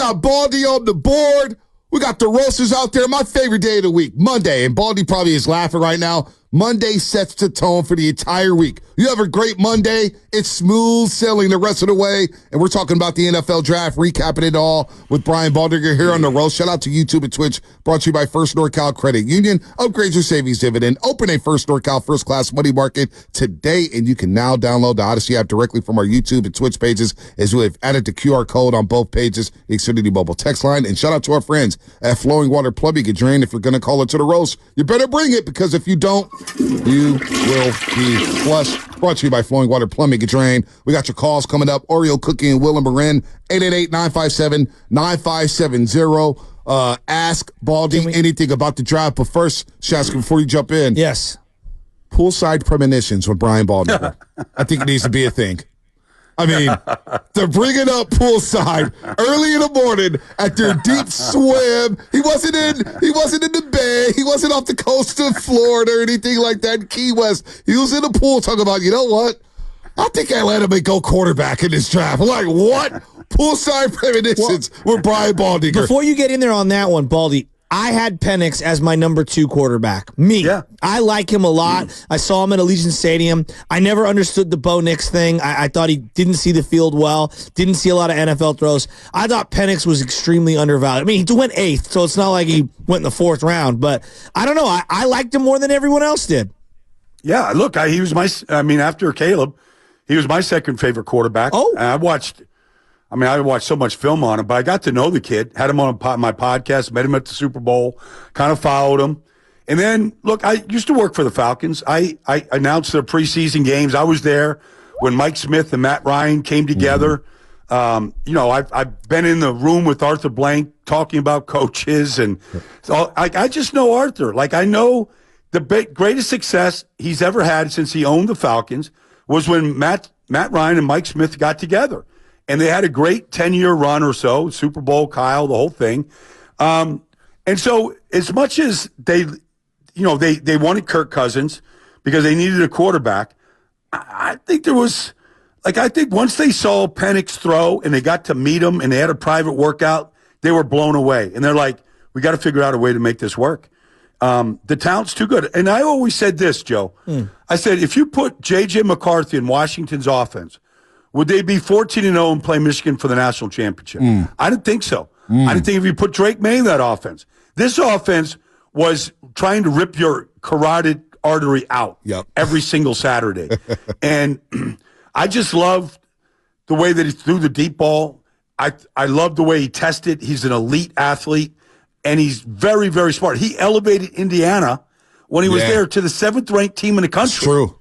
got Baldy on the board. We got the roasters out there. My favorite day of the week, Monday. And Baldy probably is laughing right now. Monday sets the tone for the entire week. You have a great Monday. It's smooth sailing the rest of the way. And we're talking about the NFL draft, recapping it all with Brian Baldinger here on the roast. Shout out to YouTube and Twitch. Brought to you by First NorCal Credit Union. Upgrade your savings dividend. Open a First NorCal First Class Money Market today. And you can now download the Odyssey app directly from our YouTube and Twitch pages, as we have added the QR code on both pages, the Xfinity mobile text line. And shout out to our friends at Flowing Water Plumbing and Drain. If you're going to call it to the roast, you better bring it, because if you don't, you will be flushed. Brought to you by Flowing Water Plumbing and Drain. We got your calls coming up. Oreo Cookie and Willam Morin, 888-957-9570. Ask Baldy anything about the draft. But first, Shaska, before you jump in. Yes. Poolside premonitions with Brian Baldinger. I think it needs to be a thing. I mean, they're bringing up poolside early in the morning at their deep swim. He wasn't in the bay. He wasn't off the coast of Florida or anything like that in Key West. He was in the pool talking about, you know what? I think I let him go quarterback in this draft. I'm like, what? Poolside premonitions with Brian Baldinger. Before you get in there on that one, Baldy, I had Penix as my number 2 quarterback. Yeah. I like him a lot. I saw him at Allegiant Stadium. I never understood the Bo Nix thing. I thought he didn't see the field well, didn't see a lot of NFL throws. I thought Penix was extremely undervalued. I mean, he went 8th, so it's not like he went in the 4th round, but I don't know. I liked him more than everyone else did. Yeah, look, he was after Caleb, he was my second favorite quarterback. Oh. I watched so much film on him, but I got to know the kid, had him on my podcast, met him at the Super Bowl, kind of followed him. And then, look, I used to work for the Falcons. I announced their preseason games. I was there when Mike Smith and Matt Ryan came together. I've been in the room with Arthur Blank talking about coaches. And so I just know Arthur. Like, I know the greatest success he's ever had since he owned the Falcons was when Matt Ryan and Mike Smith got together. And they had a great 10-year run or so, Super Bowl, Kyle, the whole thing. And so as much as they wanted Kirk Cousins because they needed a quarterback, I think once they saw Penix throw and they got to meet him and they had a private workout, they were blown away. And they're like, we got to figure out a way to make this work. The talent's too good. And I always said this, Joe. I said, if you put J.J. McCarthy in Washington's offense, would they be 14-0 and play Michigan for the national championship? I didn't think so. I didn't think if you put Drake May in that offense. This offense was trying to rip your carotid artery out every single Saturday. And I just loved the way that he threw the deep ball. I love the way he tested. He's an elite athlete, and he's very, very smart. He elevated Indiana when he was there to the 7th-ranked team in the country. It's true.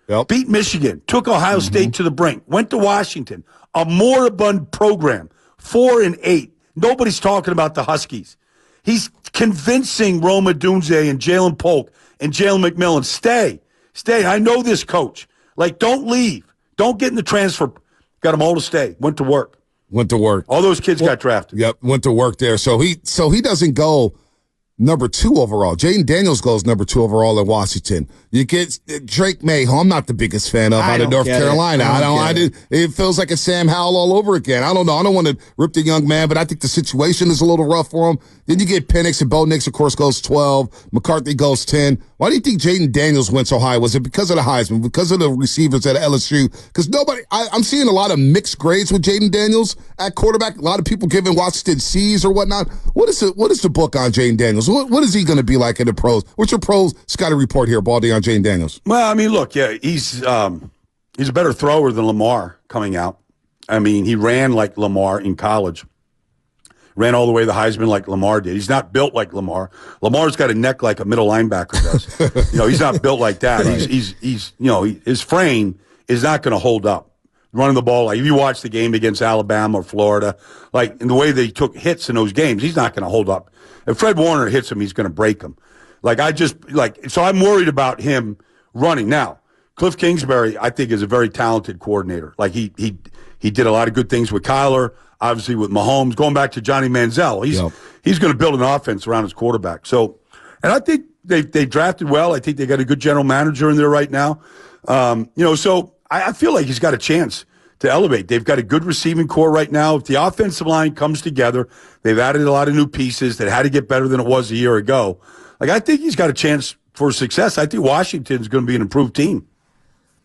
Yep. Beat Michigan, took Ohio State to the brink, went to Washington, a moribund program, 4-8. Nobody's talking about the Huskies. He's convincing Roma Dunze and Jalen Polk and Jalen McMillan, stay. I know this coach. Like, don't leave. Don't get in the transfer. Got them all to stay. Went to work. All those kids got drafted. Yep, went to work there. So he doesn't go number 2 overall. Jaden Daniels goes number 2 overall in Washington. You get Drake May, who I'm not the biggest fan of, out of North Carolina. It feels like a Sam Howell all over again. I don't know. I don't want to rip the young man, but I think the situation is a little rough for him. Then you get Penix, and Bo Nix, of course, goes 12. McCarthy goes 10. Why do you think Jaden Daniels went so high? Was it because of the Heisman, because of the receivers at LSU? Because I'm seeing a lot of mixed grades with Jaden Daniels at quarterback. A lot of people giving Washington C's or whatnot. What is the book on Jaden Daniels? What is he going to be like in the pros? What's your pros scouting report here, Baldy, on Jaden Daniels? Well, I mean, look, he's a better thrower than Lamar coming out. I mean, he ran like Lamar in college. Ran all the way to the Heisman like Lamar did. He's not built like Lamar. Lamar's got a neck like a middle linebacker does. He's not built like that. Right. His frame is not going to hold up. Running the ball, like if you watch the game against Alabama or Florida, like in the way they took hits in those games, he's not going to hold up. If Fred Warner hits him, he's going to break him. So I'm worried about him running. Now, Cliff Kingsbury, I think, is a very talented coordinator. Like he did a lot of good things with Kyler, obviously with Mahomes. Going back to Johnny Manziel, he's going to build an offense around his quarterback. So, and I think they drafted well. I think they got a good general manager in there right now. So I feel like he's got a chance to elevate. They've got a good receiving core right now. If the offensive line comes together, they've added a lot of new pieces that had to get better than it was a year ago. Like, I think he's got a chance for success. I think Washington's going to be an improved team.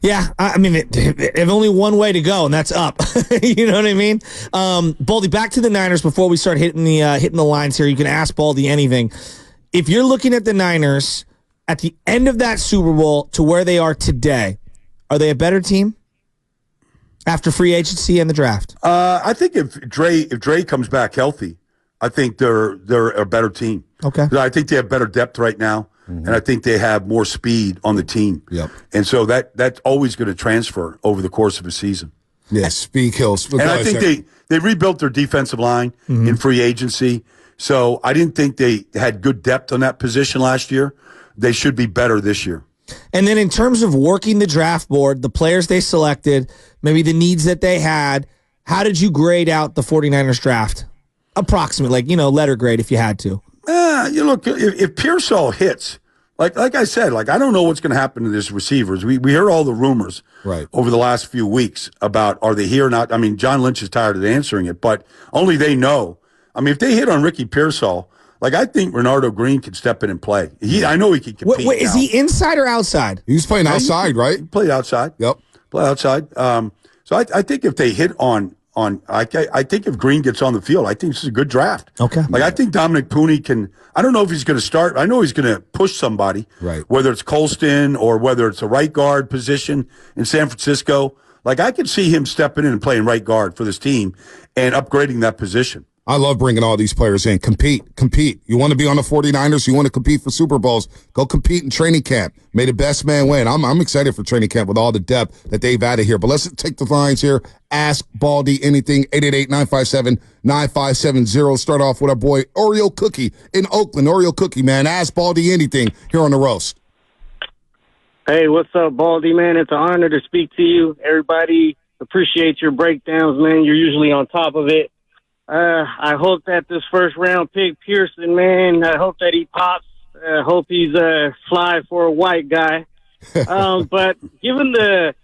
Yeah, I mean, if only one way to go, and that's up. You know what I mean? Baldy, back to the Niners before we start hitting the lines here. You can ask Baldy anything. If you're looking at the Niners at the end of that Super Bowl to where they are today, are they a better team after free agency and the draft? I think if Dre comes back healthy, I think they're a better team. Okay. I think they have better depth right now. And I think they have more speed on the team. Yep. And so that's always going to transfer over the course of a season. Yes, speed kills. And I think they rebuilt their defensive line in free agency. So I didn't think they had good depth on that position last year. They should be better this year. And then in terms of working the draft board, the players they selected, maybe the needs that they had, how did you grade out the 49ers draft? Approximately, letter grade if you had to. You look, if Pearsall hits, like I said, I don't know what's going to happen to these receivers. We hear all the rumors over the last few weeks about are they here or not. I mean, John Lynch is tired of answering it, but only they know. I mean, if they hit on Ricky Pearsall, I think Renardo Green could step in and play. I know he can compete. Wait, is he inside or outside? He was playing outside, right? He played outside. Yep. Play outside. So I think if they hit on I think if Green gets on the field, I think this is a good draft. Okay. I think Dominic Pooney can. I don't know if he's going to start. I know he's going to push somebody. Right. Whether it's Colston or whether it's a right guard position in San Francisco. I could see him stepping in and playing right guard for this team and upgrading that position. I love bringing all these players in. Compete. You want to be on the 49ers? You want to compete for Super Bowls? Go compete in training camp. May the best man win. I'm excited for training camp with all the depth that they've added here. But let's take the lines here. Ask Baldy anything. 888-957-9570. Start off with our boy Oreo Cookie in Oakland. Oreo Cookie, man. Ask Baldy anything here on the roast. Hey, what's up, Baldy, man? It's an honor to speak to you. Everybody appreciate your breakdowns, man. You're usually on top of it. I hope that this first round pick, Pearson, man, I hope that he pops. I hope he's fly for a white guy. But given the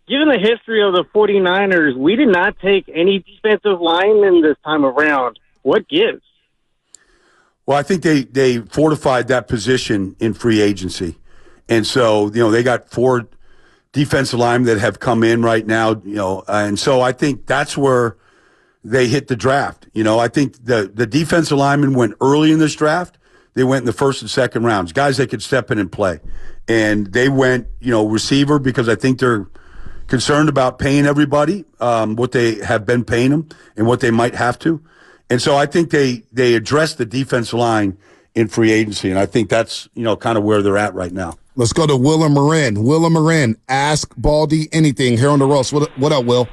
history of the 49ers, we did not take any defensive linemen this time around. What gives? Well, I think they fortified that position in free agency. And so, they got 4 defensive linemen that have come in right now, and so I think that's where they hit the draft. I think the defensive linemen went early in this draft. They went in the first and second rounds, guys that could step in and play. And they went, receiver because I think they're concerned about paying everybody what they have been paying them and what they might have to. And so I think they addressed the defensive line in free agency, and I think that's, kind of where they're at right now. Let's go to Willam Morin. Willam Morin, ask Baldy anything here on the roast. What up, Will?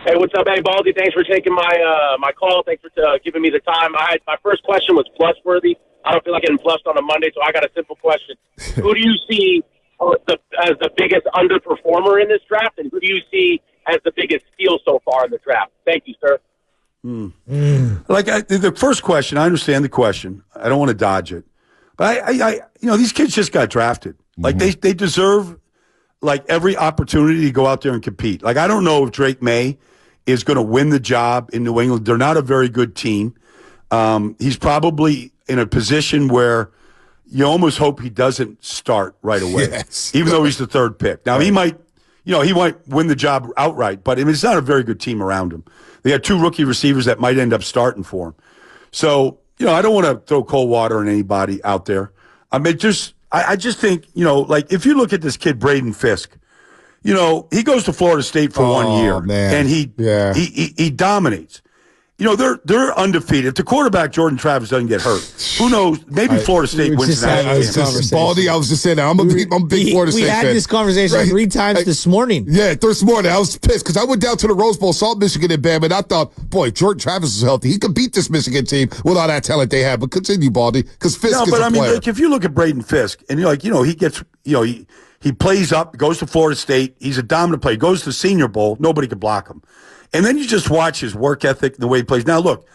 Hey, what's up, hey, Baldy? Thanks for taking my call. Thanks for giving me the time. My first question was plus-worthy. I don't feel like getting plussed on a Monday, so I got a simple question. Who do you see as the biggest underperformer in this draft, and who do you see as the biggest steal so far in the draft? Thank you, sir. The first question, I understand the question. I don't want to dodge it. But I these kids just got drafted. They deserve every opportunity to go out there and compete. I don't know if Drake May is going to win the job in New England. They're not a very good team. He's probably in a position where you almost hope he doesn't start right away, even though he's the third pick. Now, he might win the job outright, but it's not a very good team around him. They have 2 rookie receivers that might end up starting for him. So, I don't want to throw cold water on anybody out there. I just think, if you look at this kid, Braden Fisk, he goes to Florida State for 1 year, man. and he dominates. They're undefeated. If the quarterback, Jordan Travis, doesn't get hurt, who knows? Maybe Florida State wins the national championship. Baldy, I was just saying that. I'm a big Florida State fan. We had this conversation 3 times this morning. Yeah, this morning. I was pissed because I went down to the Rose Bowl, saw Michigan in Bama, and I thought, boy, Jordan Travis is healthy. He could beat this Michigan team with all that talent they have. But continue, Baldy, because Fisk is a player. If you look at Braden Fisk, and he gets, he plays up, goes to Florida State. He's a dominant player. Goes to the Senior Bowl. Nobody can block him. And then you just watch his work ethic, the way he plays. Now, look,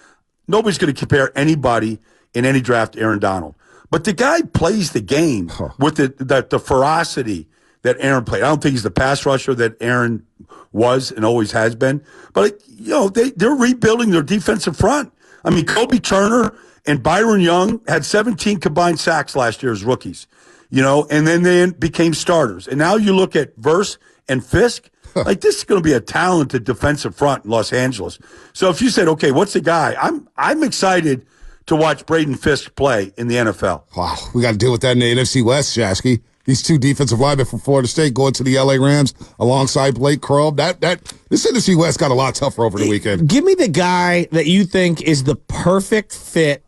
nobody's going to compare anybody in any draft to Aaron Donald. But the guy plays the game with the ferocity that Aaron played. I don't think he's the pass rusher that Aaron was and always has been. But, they're rebuilding their defensive front. I mean, Kobe Turner and Byron Young had 17 combined sacks last year as rookies, and then they became starters. And now you look at Verse and Fisk, like this is going to be a talented defensive front in Los Angeles. So if you said, okay, what's the guy? I'm excited to watch Braden Fisk play in the NFL. Wow, we got to deal with that in the NFC West, Jasky. These two defensive linemen from Florida State going to the LA Rams alongside Blake Crumb. This NFC West got a lot tougher over the weekend. Give me the guy that you think is the perfect fit.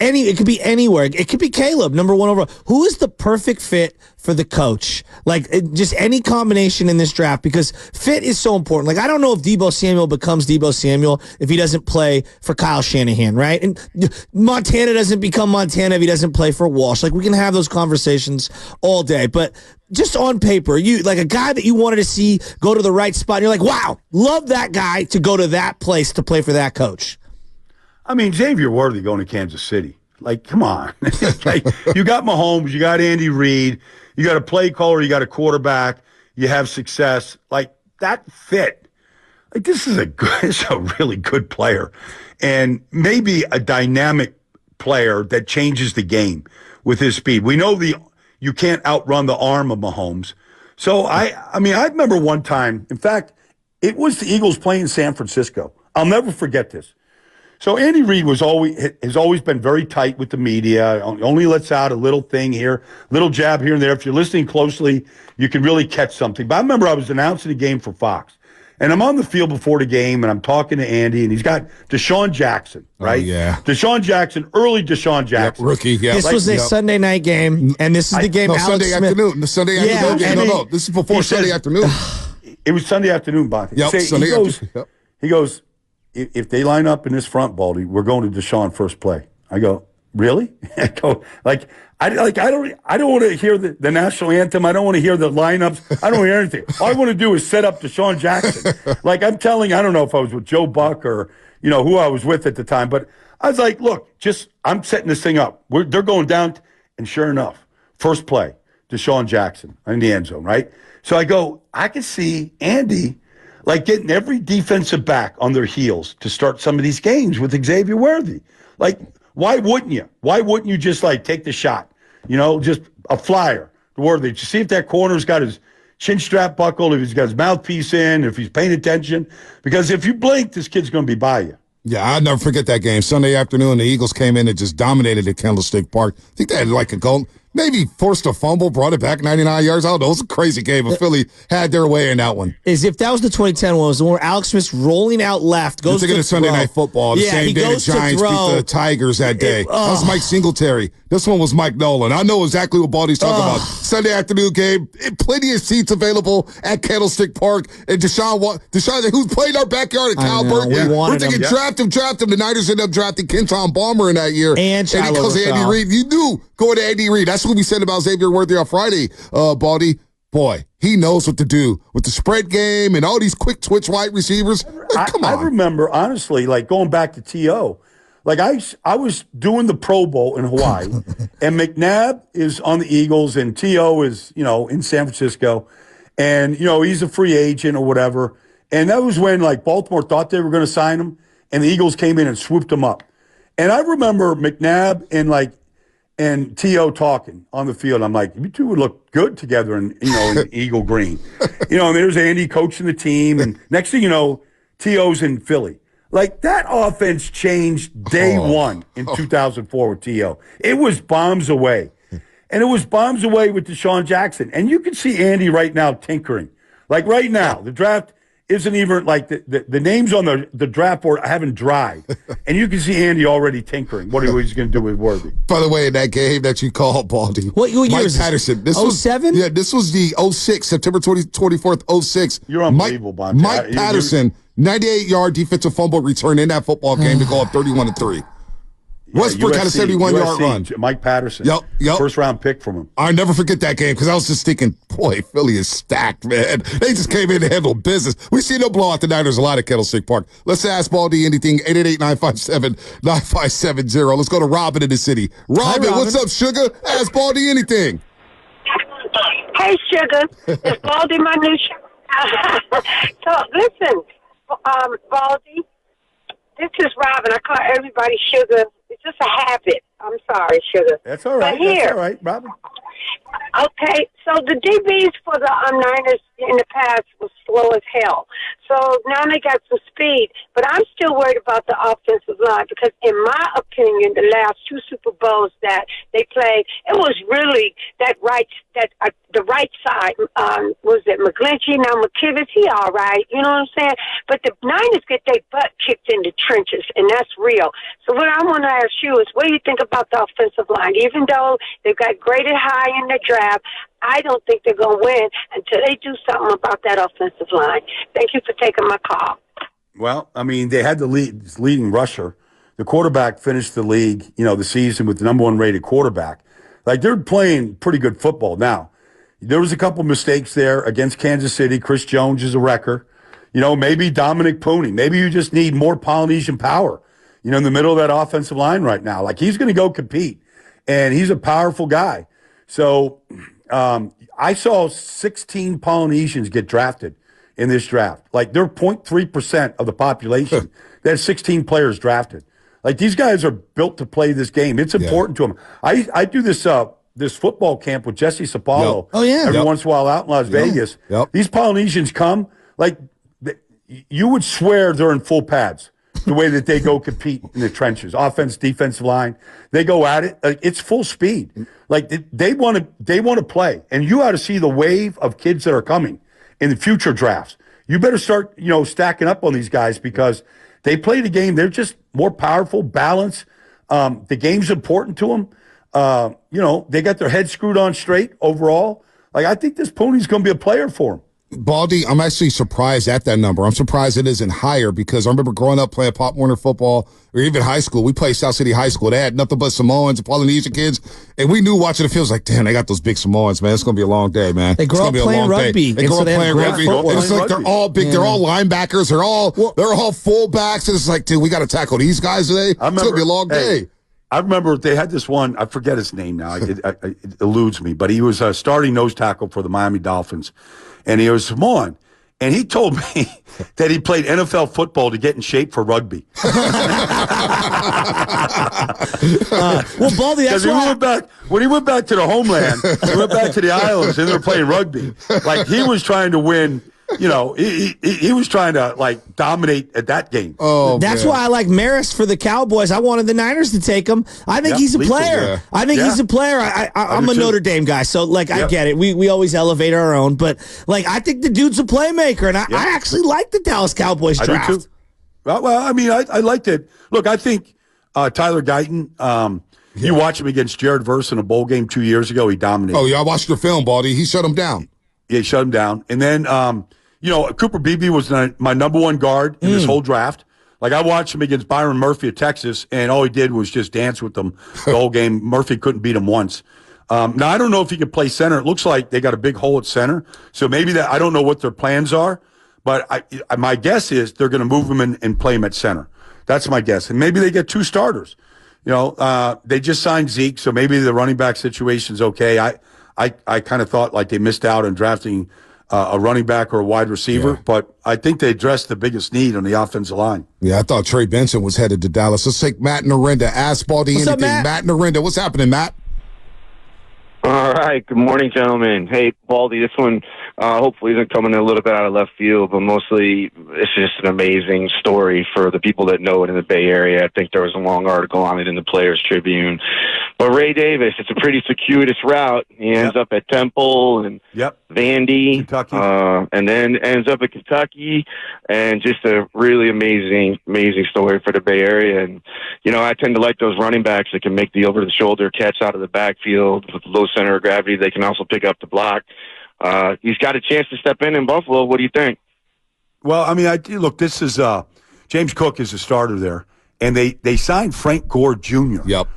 It could be anywhere. It could be Caleb, number 1 overall. Who is the perfect fit for the coach? Just any combination in this draft, because fit is so important. Like, I don't know if Deebo Samuel becomes Deebo Samuel if he doesn't play for Kyle Shanahan, right? And Montana doesn't become Montana if he doesn't play for Walsh. Like, we can have those conversations all day, but just on paper, you like a guy that you wanted to see go to the right spot, and you're like, wow, love that guy to go to that place to play for that coach. I mean, Xavier Worthy going to Kansas City. Like, come on. Like, you got Mahomes, you got Andy Reid, you got a play caller, you got a quarterback, you have success. Like, that fit. Like, this is a really good player. And maybe a dynamic player that changes the game with his speed. We know you can't outrun the arm of Mahomes. So, I remember one time, in fact, it was the Eagles playing San Francisco. I'll never forget this. So Andy Reid has always been very tight with the media, only lets out a little thing here, little jab here and there. If you're listening closely, you can really catch something. But I remember I was announcing a game for Fox, and I'm on the field before the game, and I'm talking to Andy, and he's got Deshaun Jackson, right? Oh, yeah. Deshaun Jackson, early Deshaun Jackson. Yep, rookie, yeah. This was a Sunday night game, and this is the game Alex Sunday Smith. afternoon. The Sunday afternoon game. No, this is before Sunday afternoon. It was Sunday afternoon, Bonte. Yep, Sunday afternoon. Yep. He goes, if they line up in this front, Baldy, we're going to Deshaun first play. I go, really? I go, I don't want to hear the national anthem. I don't want to hear the lineups. I don't hear anything. All I want to do is set up Deshaun Jackson. Like, I'm telling, I don't know if I was with Joe Buck or, who I was with at the time, but I was like, look, I'm setting this thing up. They're going down, and sure enough, first play, Deshaun Jackson in the end zone, right? So I go, I can see Andy getting every defensive back on their heels to start some of these games with Xavier Worthy. Like, why wouldn't you? Why wouldn't you just take the shot? Just a flyer to Worthy. To see if that corner's got his chin strap buckled, if he's got his mouthpiece in, if he's paying attention. Because if you blink, this kid's going to be by you. Yeah, I'll never forget that game. Sunday afternoon, the Eagles came in and just dominated at Candlestick Park. I think they had a goal. Maybe forced a fumble, brought it back 99 yards. I don't know. It was a crazy game, but Philly had their way in that one. If that was the 2010 one, it was the one where Alex Smith's rolling out left, goes to Sunday Night Football. The same day the Giants beat the Tigers that day. That was Mike Singletary. This one was Mike Nolan. I know exactly what Baldy's talking about. Sunday afternoon game, plenty of seats available at Candlestick Park. And Deshaun, who's played our backyard at Cal Berkeley. We're thinking draft him. The Niners ended up drafting Kenton Balmer in that year. And he goes to Andy Reid. You knew going to Andy Reid. That's what we said about Xavier Worthy on Friday, Baldy. Boy, he knows what to do with the spread game and all these quick twitch wide receivers. Come on. I remember, honestly, going back to T.O., I was doing the Pro Bowl in Hawaii, and McNabb is on the Eagles, and T.O. is, in San Francisco. And, he's a free agent or whatever. And that was when, Baltimore thought they were going to sign him, and the Eagles came in and swooped him up. And I remember McNabb and T.O. talking on the field. I'm like, you two would look good together in Eagle Green. And there's Andy coaching the team, and next thing you know, T.O.'s in Philly. That offense changed day one in 2004 with T.O. It was bombs away. And it was bombs away with Deshaun Jackson. And you can see Andy right now tinkering. Right now, the draft isn't even the names on the draft board haven't dried. And you can see Andy already tinkering what he's going to do with Worthy. By the way, in that game that you called, Baldy. What year Mike is Patterson. This 07? Yeah, this was the 06, September 24th, 06. You're unbelievable, Bonte. Mike Patterson, 98-yard defensive fumble return in that football game to go up 31-3. Westbrook had a 71-yard run. Mike Patterson. Yep. First-round pick from him. I'll never forget that game because I was just thinking, boy, Philly is stacked, man. They just came in to handle business. We see them blow out the Niners a lot at Candlestick Park. Let's ask Baldy anything, 888-957-9570. Let's go to Robin in the city. Robin, what's up, sugar? Ask Baldy anything. Hey, Sugar. Is Baldy my new sugar? So, listen, Baldy, this is Robin. I call everybody Sugar. It's just a habit. I'm sorry, Sugar. That's all right. But here, That's all right, Robin. okay, so the DBs for the Niners in the past was slow as hell. So now they got some speed, but I'm still worried about the offensive line because, in my opinion, the last two Super Bowls that they played, it was really the right side. Was it McGlinchey? Now McKivitz, he all right, you know what I'm saying? But the Niners get their butt kicked in the trenches, and that's real. So what I want to ask you is, what do you think about the offensive line? Even though they've got graded high in the draft, I don't think they're going to win until they do something about that offensive line. Thank you for taking my call. Well, I mean, they had the leading rusher. The quarterback finished the league, the season with the number one rated quarterback. Like, they're playing pretty good football. Now, there was a couple mistakes there against Kansas City. Chris Jones is a wrecker. Maybe Dominic Pooney. Maybe you just need more Polynesian power, in the middle of that offensive line right now. Like, he's going to go compete, and he's a powerful guy. So I saw 16 Polynesians get drafted in this draft. Like, they're 0.3% of the population. They had 16 players drafted. Like, these guys are built to play this game. It's important to them. I do this football camp with Jesse Sapalo every once in a while out in Las Vegas. These Polynesians come, like, you would swear they're in full pads the way that they go compete in the trenches, offense, defensive line. They go at it. Like, it's full speed. Like, they want to play. And you ought to see the wave of kids that are coming in the future drafts. You better start, stacking up on these guys because they play the game. They're just more powerful, balanced. The game's important to them. They got their head screwed on straight overall. Like, I think this Pony's going to be a player for them. Baldy, I'm actually surprised at that number. I'm surprised it isn't higher because I remember growing up playing Pop Warner football or even high school. We played South City High School. They had nothing but Samoans and Polynesian kids. And we knew watching the field, like, damn, they got those big Samoans, man. It's going to be a long day, man. They grow up playing rugby. They grow up playing rugby. It's like they're all big. Yeah. They're all linebackers. They're all fullbacks. And it's like, dude, we got to tackle these guys today. It's going to be a long day. I remember they had this one, I forget his name now, it eludes me, but he was a starting nose tackle for the Miami Dolphins, and he was Samoan. And he told me that he played NFL football to get in shape for rugby. Well, Baldy, that's why. When he went back to the homeland, he went back to the islands, and they were playing rugby. Like, he was trying to win. He was trying to, like, dominate at that game. Oh, that's why I like Maris for the Cowboys. I wanted the Niners to take him. I think he's a player. Yeah. I think he's a player. I'm a Notre Dame guy, so, like, I get it. We always elevate our own, but, like, I think the dude's a playmaker, and I actually like the Dallas Cowboys draft. I do too. Well, I mean, I liked it. Look, I think Tyler Guyton, you watch him against Jared Verse in a bowl game 2 years ago. He dominated. Oh, yeah, I watched your film, Baldy. He shut him down. Yeah, he shut him down. And then, Cooper Beebe was my number one guard in this whole draft. Like, I watched him against Byron Murphy of Texas, and all he did was just dance with them the whole game. Murphy couldn't beat him once. Now, I don't know if he could play center. It looks like they got a big hole at center. So maybe that, I don't know what their plans are, but my guess is they're going to move him and play him at center. That's my guess. And maybe they get two starters. They just signed Zeke, so maybe the running back situation's okay. I kind of thought like they missed out on drafting a running back or a wide receiver, but I think they addressed the biggest need on the offensive line. Yeah, I thought Trey Benson was headed to Dallas. Let's take Matt Narinda. Ask Baldy anything. Up, Matt? Matt Narinda, what's happening, Matt? All right. Good morning, gentlemen. Hey, Baldy, this one hopefully isn't coming a little bit out of left field, but mostly it's just an amazing story for the people that know it in the Bay Area. I think there was a long article on it in the Players Tribune. But Ray Davis, it's a pretty circuitous route. He ends up at Temple and Vandy, Kentucky. And then ends up at Kentucky, and just a really amazing story for the Bay Area. And, I tend to like those running backs that can make the over-the-shoulder catch out of the backfield with low center of gravity. They can also pick up the block. He's got a chance to step in Buffalo. What do you think? Well, I mean, look, this is James Cook is a starter there, and they signed Frank Gore Jr. Yep.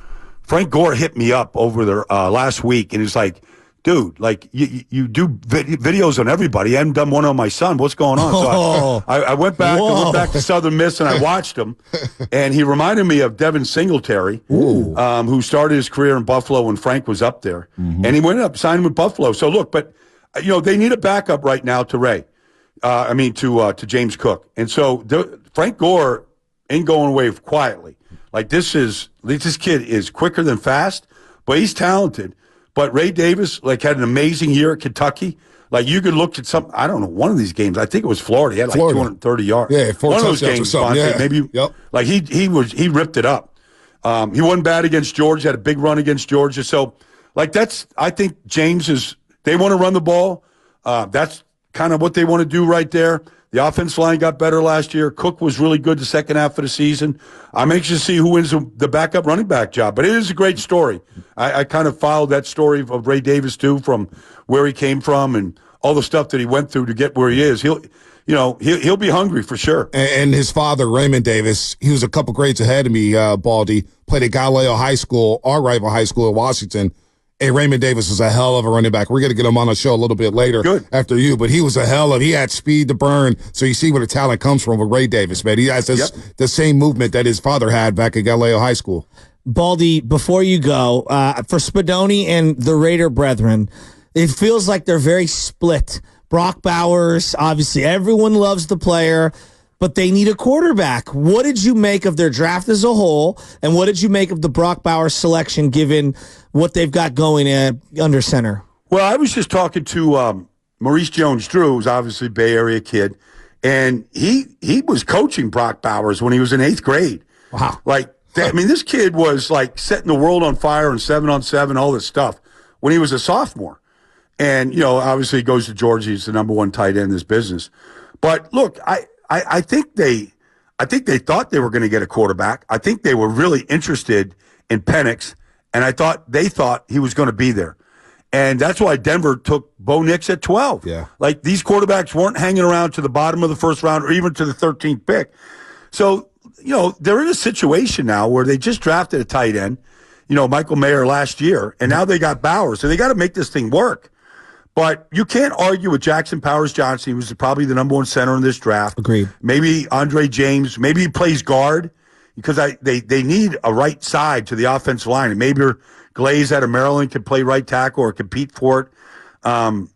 Frank Gore hit me up over there last week, and he's like, dude, like, you do videos on everybody. I haven't done one on my son. What's going on? So I went back to Southern Miss, and I watched him, and he reminded me of Devin Singletary, who started his career in Buffalo when Frank was up there. Mm-hmm. And he went up signing with Buffalo. So, look, but they need a backup right now to Ray. To James Cook. And so Frank Gore ain't going away quietly. Like this kid is quicker than fast, but he's talented. But Ray Davis had an amazing year at Kentucky. Like you could look at one of these games. I think it was Florida. He had 230 yards. Yeah, 4 one of those touchdowns games. or something. Yeah. Maybe yep. He ripped it up. He wasn't bad against Georgia. Had a big run against Georgia. So I think James they want to run the ball. That's kind of what they want to do right there. The offense line got better last year. Cook was really good the second half of the season. I'm anxious to see who wins the backup running back job. But it is a great story. I kind of followed that story of Ray Davis, too, from where he came from and all the stuff that he went through to get where he is. He'll be hungry for sure. And his father, Raymond Davis, he was a couple grades ahead of me, Baldy, played at Galileo High School, our rival high school in Washington. Hey, Raymond Davis was a hell of a running back. We're going to get him on the show a little bit later after you, but he was he had speed to burn. So you see where the talent comes from with Ray Davis, man. He has the same movement that his father had back at Galileo High School. Baldy, before you go, for Spadoni and the Raider brethren, it feels like they're very split. Brock Bowers, obviously everyone loves the player, but they need a quarterback. What did you make of their draft as a whole, and what did you make of the Brock Bowers selection given what they've got going under center? Well, I was just talking to Maurice Jones-Drew, who's obviously a Bay Area kid, and he was coaching Brock Bowers when he was in 8th grade. Wow. This kid was setting the world on fire and 7-on-7, all this stuff when he was a sophomore. And, obviously he goes to Georgia. He's the number 1 tight end in this business. But look, I think they thought they were going to get a quarterback. I think they were really interested in Penix, and they thought he was going to be there. And that's why Denver took Bo Nix at 12. Yeah. These quarterbacks weren't hanging around to the bottom of the first round or even to the 13th pick. So, they're in a situation now where they just drafted a tight end, Michael Mayer last year, and now they got Bowers. So they got to make this thing work. But you can't argue with Jackson Powers Johnson. He was probably the number 1 center in this draft. Agreed. Maybe Andre James. Maybe he plays guard because they need a right side to the offensive line. And maybe Glaze out of Maryland can play right tackle or compete for it. The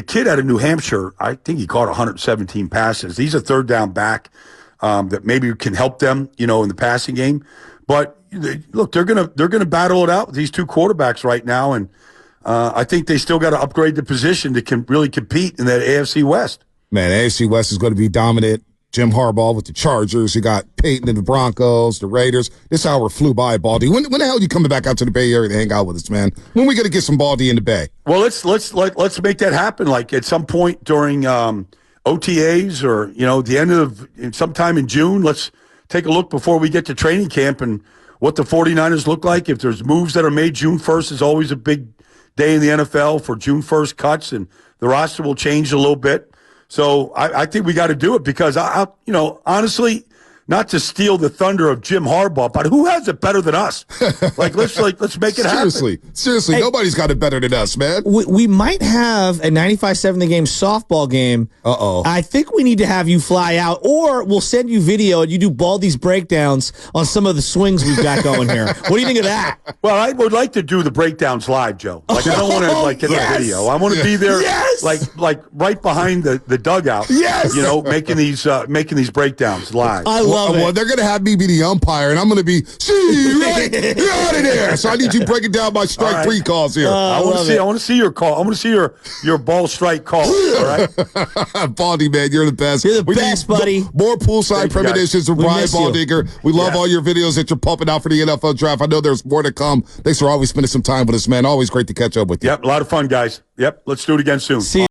kid out of New Hampshire, I think he caught 117 passes. He's a third down back that maybe can help them, in the passing game. But look, they're gonna battle it out with these 2 quarterbacks right now, and I think they still got to upgrade the position to really compete in that AFC West. Man, AFC West is going to be dominant. Jim Harbaugh with the Chargers. You got Peyton and the Broncos, the Raiders. This hour flew by, Baldy. When the hell are you coming back out to the Bay Area to hang out with us, man? When we going to get some Baldy in the Bay? Well, let's make that happen. At some point during OTAs or the end of sometime in June. Let's take a look before we get to training camp and what the 49ers look like. If there's moves that are made, June 1st is always a big day in the NFL for June 1st cuts, and the roster will change a little bit. So I think we got to do it because honestly, not to steal the thunder of Jim Harbaugh, but who has it better than us? Let's make it happen. Seriously, hey, nobody's got it better than us, man. We might have a 95-7 the game softball game. Uh-oh. I think we need to have you fly out, or we'll send you video and you do Baldy's breakdowns on some of the swings we've got going here. What do you think of that? Well, I would like to do the breakdowns live, Joe. I don't want to get the video. I want to be there, like right behind the dugout. Yes, making these breakdowns live. I love it. Well, they're going to have me be the umpire, and I'm going to be, right? You're out of there. So I need you breaking down my strike 3 calls here. I want to see your call. I want to see your ball strike call. All right, Baldy, man, you're the best. You're the best, buddy. More poolside premonitions from Brian Baldinger. We love all your videos that you're pumping out for the NFL draft. I know there's more to come. Thanks for always spending some time with us, man. Always great to catch up with you. Yep, a lot of fun, guys. Yep, let's do it again soon. See you.